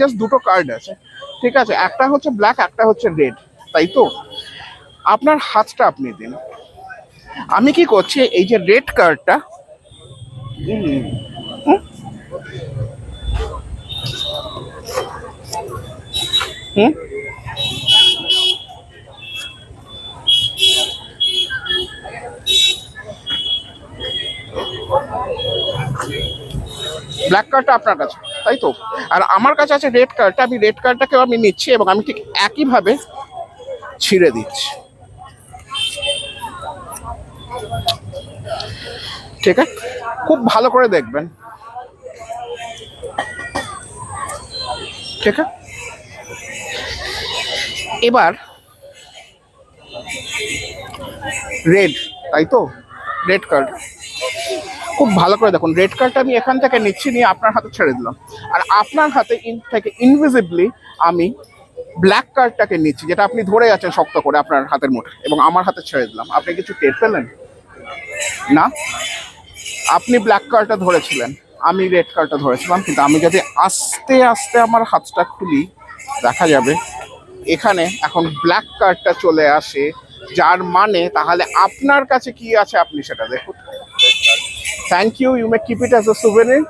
Just দুটো card আছে, ঠিক আছে? একটা হচ্ছে ব্ল্যাক, একটা হচ্ছে রেড, তাই তো? আপনার হাতটা আপনি দিন। আমি কি করছি, এই যে রেড কার্ডটা, হুম, ব্ল্যাক কার্ডটা আপনার কাছে, তাই তো? আর আমার কাছে আছে রেড কার্ডটা। আমি রেড কার্ডটাকেও আমি নিচ্ছি এবং আমি ঠিক একইভাবে ছিঁড়ে দিচ্ছি, ঠিক আছে? খুব ভালো করে দেখবেন, ঠিক আছে? এবার রেড, তাই তো? রেড কার্ড, খুব ভালো করে দেখুন। রেড কার্ডটা আমি এখান থেকে নিচ্ছি, নিয়ে আপনার হাতে ছেড়ে দিলাম। আর আপনার হাতে থেকে ইনভিজিবলি আমি ব্ল্যাক কার্ডটাকে নিচ্ছি, যেটা আপনি ধরে আছেন শক্ত করে আপনার হাতের মুঠে, এবং আমার হাতে ছেড়ে দিলাম। আপনি কিছু টের পেলেন না? আপনি ব্ল্যাক কার্ডটা ধরেছিলেন, আমি রেড কার্ডটা ধরেছিলাম, কিন্তু আমি যদি আস্তে আস্তে আমার হাতটা খুলি, দেখা যাবে এখানে এখন ব্ল্যাক কার্ডটা চলে আসে। যার মানে তাহলে আপনার কাছে কি আছে আপনি সেটা দেখুন। Thank you, you may keep it as a souvenir.